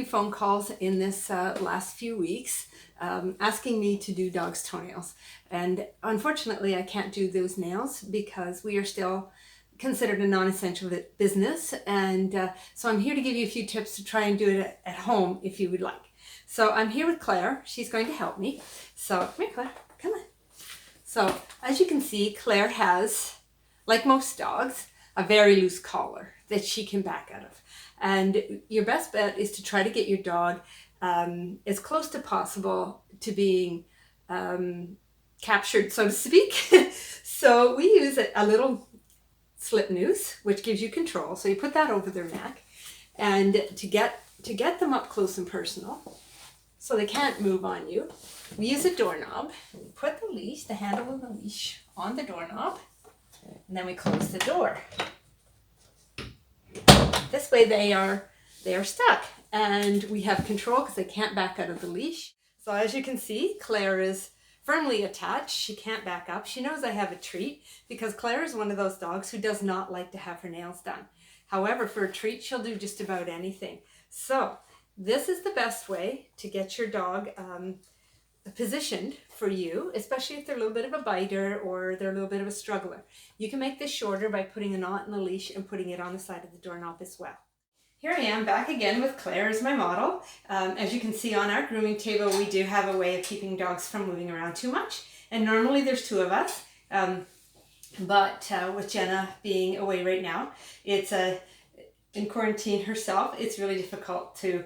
phone calls in this last few weeks asking me to do dogs' toenails. And unfortunately, I can't do those nails because we are still considered a non-essential business. And so I'm here to give you a few tips to try and do it at home if you would like. So I'm here with Claire. She's going to help me. So come here, Claire. Come on. So as you can see, Claire has, like most dogs, a very loose collar that she can back out of. And your best bet is to try to get your dog as close to possible to being captured, so to speak. So we use a little slip noose, which gives you control. So you put that over their neck, and to get them up close and personal, so they can't move on you, we use a doorknob. We put the leash, the handle of the leash, on the doorknob, and then we close the door. This way they are stuck, and we have control because they can't back out of the leash. So as you can see, Claire is firmly attached. She can't back up. She knows I have a treat because Claire is one of those dogs who does not like to have her nails done. However, for a treat, she'll do just about anything. So this is the best way to get your dog positioned for you, especially if they're a little bit of a biter or they're a little bit of a struggler. You can make this shorter by putting a knot in the leash and putting it on the side of the doorknob as well. Here I am back again with Claire as my model. As you can see on our grooming table, we do have a way of keeping dogs from moving around too much. And normally there's two of us, but with Jenna being away right now, it's in quarantine herself, it's really difficult to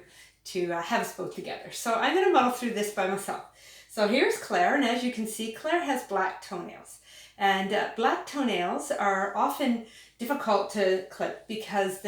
have us both together. So I'm going to model through this by myself. So here's Claire, and as you can see, Claire has black toenails. And black toenails are often difficult to clip because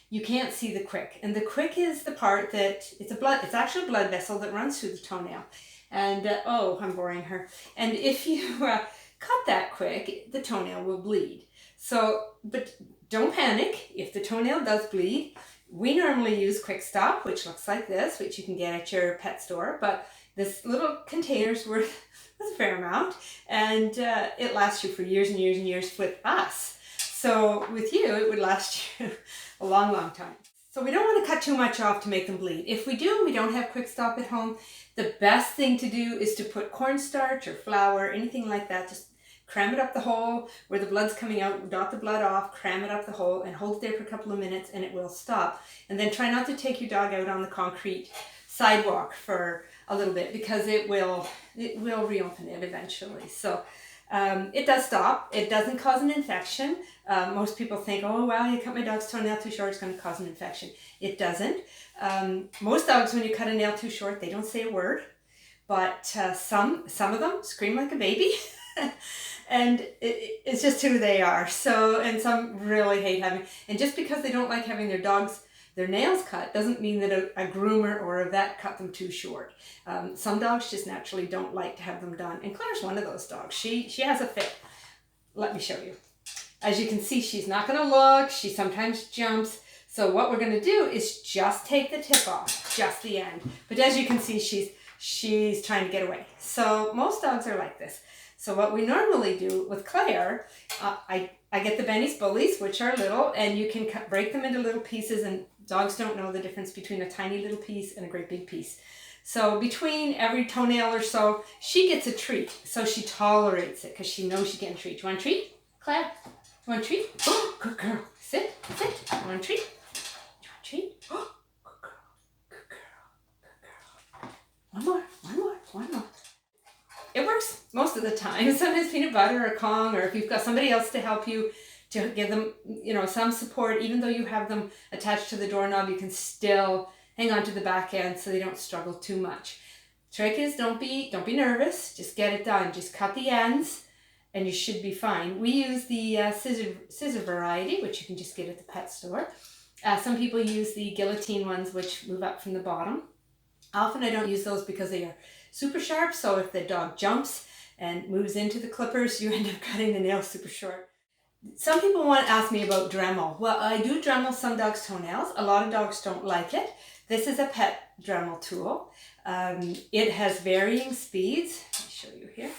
you can't see the quick. And the quick is the part that, it's actually a blood vessel that runs through the toenail. And, oh, I'm boring her. And if you cut that quick, the toenail will bleed. So, but don't panic. If the toenail does bleed, we normally use Quick Stop, which looks like this, which you can get at your pet store. But this little container's worth a fair amount, and it lasts you for years and years and years with us. So with you, it would last you a long, long time. So we don't want to cut too much off to make them bleed. If we do and we don't have Quick Stop at home, the best thing to do is to put cornstarch or flour, anything like that. Just cram it up the hole where the blood's coming out, dot the blood off, cram it up the hole, and hold it there for a couple of minutes, and it will stop. And then try not to take your dog out on the concrete sidewalk for a little bit because it will reopen it eventually. So it does stop. It doesn't cause an infection. Most people think, oh, well, you cut my dog's toenail too short, it's going to cause an infection. It doesn't. Most dogs, when you cut a nail too short, they don't say a word. But some of them scream like a baby. And it's just who they are. So, and some really hate having, and just because they don't like having their nails cut doesn't mean that a groomer or a vet cut them too short. Some dogs just naturally don't like to have them done. And Claire's one of those dogs. She has a fit. Let me show you. As you can see, she's not going to look. She sometimes jumps. So what we're going to do is just take the tip off, just the end. But as you can see, she's trying to get away. So most dogs are like this. So what we normally do with Claire, I get the Benny's Bullies, which are little, and you can break them into little pieces, and dogs don't know the difference between a tiny little piece and a great big piece. So between every toenail or so, she gets a treat. So she tolerates it because she knows she's getting a treat. You want a treat, Claire? You want a treat? Oh, good girl. Sit. You want a treat? You want a treat? Oh, good girl. Good girl. Good girl. One more. It works most of the time. Sometimes peanut butter or Kong, or if you've got somebody else to help you to give them, some support, even though you have them attached to the doorknob, you can still hang on to the back end so they don't struggle too much. Trick is don't be nervous. Just get it done. Just cut the ends and you should be fine. We use the scissor variety, which you can just get at the pet store. Some people use the guillotine ones, which move up from the bottom. Often I don't use those because they are super sharp, so if the dog jumps and moves into the clippers, you end up cutting the nail super short. Some people want to ask me about Dremel. Well, I do Dremel some dogs' toenails. A lot of dogs don't like it. This is a pet Dremel tool. It has varying speeds. Let me show you here.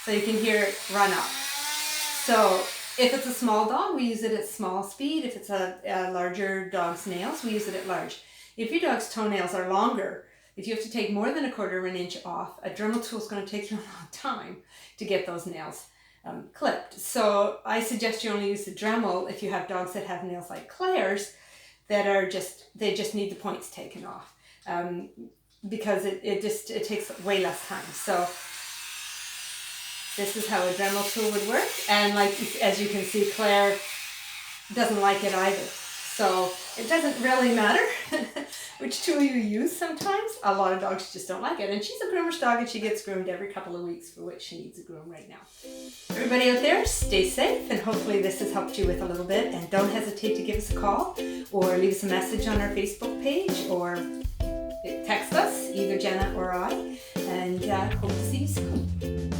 So you can hear it run up. So if it's a small dog, we use it at small speed. If it's a larger dog's nails, we use it at large. If your dog's toenails are longer, if you have to take more than 1/4 of an inch off, a Dremel tool is going to take you a long time to get those nails clipped. So I suggest you only use the Dremel if you have dogs that have nails like Claire's that are they just need the points taken off, because it takes way less time. So this is how a Dremel tool would work, and like as you can see, Claire doesn't like it either. So it doesn't really matter which tool you use sometimes. A lot of dogs just don't like it. And she's a groomer's dog and she gets groomed every couple of weeks, for which she needs a groom right now. Everybody out there, stay safe, and hopefully this has helped you with a little bit. And don't hesitate to give us a call or leave us a message on our Facebook page or text us, either Jenna or I. And hope to see you soon.